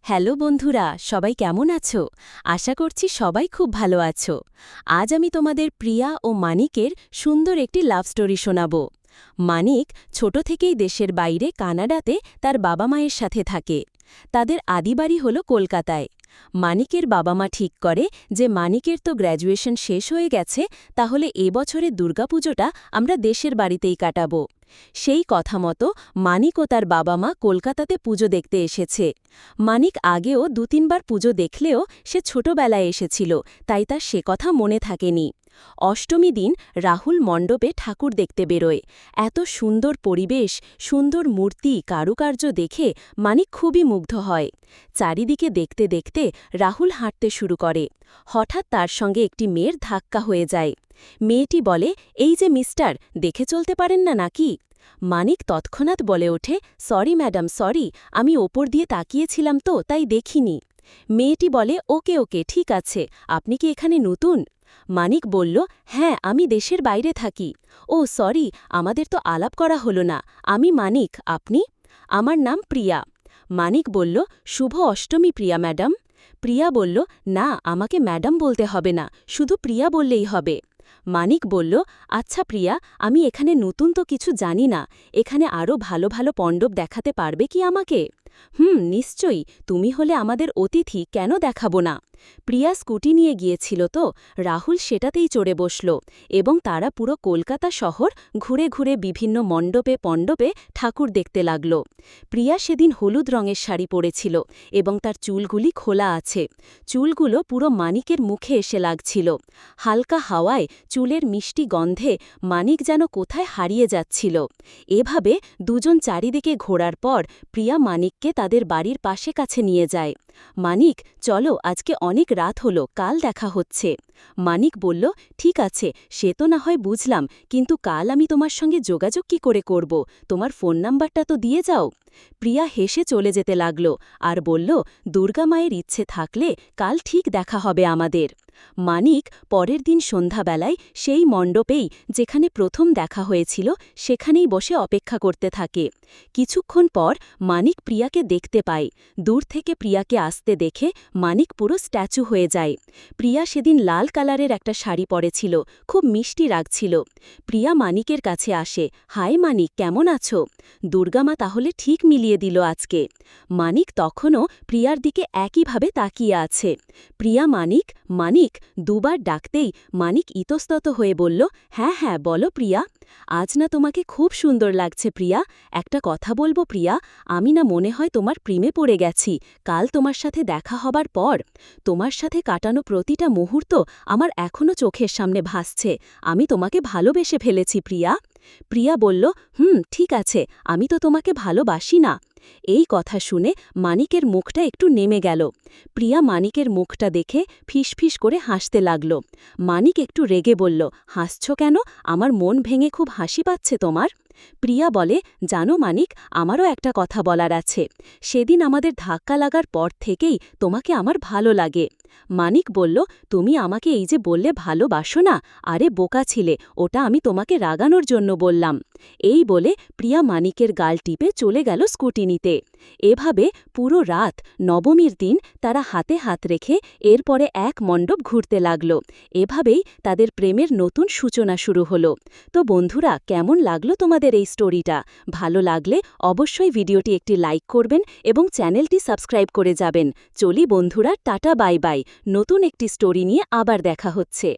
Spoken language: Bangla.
হ্যালো বন্ধুরা, সবাই কেমন আছো? আশা করছি সবাই খুব ভালো আছো। আজ আমি তোমাদের প্রিয়া ও মানিকের সুন্দর একটি লাভ স্টোরি শোনাব। মানিক ছোট থেকেই দেশের বাইরে কানাডাতে তার বাবা মায়ের সাথে থাকে। তাদের আদিবাড়ি হল কলকাতায়। মানিকের বাবা মা ঠিক করে যে মানিকের তো গ্র্যাজুয়েশন শেষ হয়ে গেছে, তাহলে এবছরের দুর্গাপুজোটা আমরা দেশের বাড়িতেই কাটাবো। সেই কথা মতো মানিক ও তার বাবা মা কলকাতাতে পুজো দেখতে এসেছে। মানিক আগেও ২-৩ বার পুজো দেখলেও সে ছোটবেলায় এসেছিল, তাই তার সে কথা মনে থাকেনি। অষ্টমী দিন রাহুল মণ্ডপে ঠাকুর দেখতে বেরোয়। এত সুন্দর পরিবেশ, সুন্দর মূর্তি, কারুকার্য দেখে মানিক খুবই মুগ্ধ হয়। চারিদিকে দেখতে দেখতে রাহুল হাঁটতে শুরু করে। হঠাৎ তার সঙ্গে একটি মেয়ের ধাক্কা হয়ে যায়। মেয়েটি বলে, এই যে মিস্টার, দেখে চলতে পারেন না নাকি? মানিক তৎক্ষণাৎ বলে ওঠে, সরি ম্যাডাম, সরি, আমি ওপর দিয়ে তাকিয়েছিলাম তো, তাই দেখিনি। মেয়েটি বলে, ওকে ওকে, ঠিক আছে, আপনি কি এখানে নতুন? মানিক বলল, হ্যাঁ, আমি দেশের বাইরে থাকি। ও সরি, আমাদের তো আলাপ করা হলো না। আমি মানিক, আপনি? আমার নাম প্রিয়া। মানিক বলল, শুভ অষ্টমী প্রিয়া ম্যাডাম। প্রিয়া বলল, না, আমাকে ম্যাডাম বলতে হবে না, শুধু প্রিয়া বললেই হবে। মানিক বলল, আচ্ছা প্রিয়া, আমি এখানে নতুন তো কিছু জানি না, এখানে আরও ভালো ভালো মণ্ডপ দেখাতে পারবে কি আমাকে? নিশ্চয়ই, তুমি হলে আমাদের অতিথি, কেন দেখাবো না? প্রিয়া স্কুটি নিয়ে গিয়েছিল তো, রাহুল সেটাতেই চড়ে বসল এবং তারা পুরো কলকাতা শহর ঘুরে ঘুরে বিভিন্ন মণ্ডপে ঠাকুর দেখতে লাগল। প্রিয়া সেদিন হলুদ রঙের শাড়ি পরেছিল এবং তার চুলগুলি খোলা আছে। চুলগুলো পুরো মানিকের মুখে এসে লাগছিল। হালকা হাওয়ায় চুলের মিষ্টি গন্ধে মানিক যেন কোথায় হারিয়ে যাচ্ছিল। এভাবে দুজন চারিদিকে ঘোরার পর প্রিয়া মানিককে তাদের বাড়ির পাশে কাছে নিয়ে যায়। মানিক, চলো, আজকে অনেক রাত হলো, কাল দেখা হচ্ছে। মানিক বলল, ঠিক আছে, সে তো না হয় বুঝলাম, কিন্তু কাল আমি তোমার সঙ্গে যোগাযোগ কি করে করব? তোমার ফোন নাম্বারটা তো দিয়ে যাও। প্রিয়া হেসে চলে যেতে লাগল আর বলল, দুর্গা মায়ের ইচ্ছে থাকলে কাল ঠিক দেখা হবে আমাদের। মানিক পরের দিন সন্ধ্যাবেলায় সেই মণ্ডপেই, যেখানে প্রথম দেখা হয়েছিল, সেখানেই বসে অপেক্ষা করতে থাকে। কিছুক্ষণ পর মানিক প্রিয়াকে দেখতে পায়। দূর থেকে প্রিয়াকে আসতে দেখে মানিক পুরো স্ট্যাচু হয়ে যায়। প্রিয়া সেদিন লাল কালারের একটা শাড়ি পরেছিল, খুব মিষ্টি লাগছিল। প্রিয়া মানিকের কাছে আসে, হাই মানিক, কেমন আছো? দুর্গামা তাহলে ঠিক মিলিয়ে দিল আজকে। মানিক তখনও প্রিয়ার দিকে একইভাবে তাকিয়ে আছে। প্রিয়া মানিক, মানিক দুবার ডাকতেই মানিক ইতস্তত হয়ে বলল, হ্যাঁ হ্যাঁ, বলো প্রিয়া। আজ না তোমাকে খুব সুন্দর লাগছে প্রিয়া। একটা কথা বলবো প্রিয়া, আমি না মনে হয় তোমার প্রেমে পড়ে গেছি কাল তোমার সাথে দেখা হবার পর। তোমার সাথে কাটানো প্রতিটা মুহূর্ত আমার এখনও চোখের সামনে ভাসছে। আমি তোমাকে ভালোবেসে ফেলেছি প্রিয়া। প্রিয়া বলল, ঠিক আছে, আমি তো তোমাকে ভালোবাসি না। এই কথা শুনে মানিকের মুখটা একটু নেমে গেল। প্রিয়া মানিকের মুখটা দেখে ফিসফিস করে হাসতে লাগল। মানিক একটু রেগে বলল, হাসছ কেন? আমার মন ভেঙে খুব হাসি পাচ্ছে তোমার? প্রিয়া বলে, জানো মানিক, আমারও একটা কথা বলার আছে। সেদিন আমাদের ধাক্কা লাগার পর থেকেই তোমাকে আমার ভালো লাগে। মানিক বলল, তুমি আমাকে এই যে বললে ভালোবাসো না, আরে বোকা ছিলে, ওটা আমি তোমাকে রাগানোর জন্য বললাম। এই বলে প্রিয়া মানিকের গাল টিপে চলে গেল স্কুটি নিতে। এভাবে পুরো রাত, নবমীর দিন, তারা হাতে হাত রেখে এরপরে এক মণ্ডপ ঘুরতে লাগল। এভাবেই তাদের প্রেমের নতুন সূচনা শুরু হলো। তো বন্ধুরা, কেমন লাগলো তোমাদের এই স্টোরিটা? ভালো লাগলে অবশ্যই ভিডিওটি একটি লাইক করবেন এবং চ্যানেলটি সাবস্ক্রাইব করে যাবেন। চলি বন্ধুরা, টাটা, বাই বাই। নতুন একটি স্টোরি নিয়ে আবার দেখা হচ্ছে।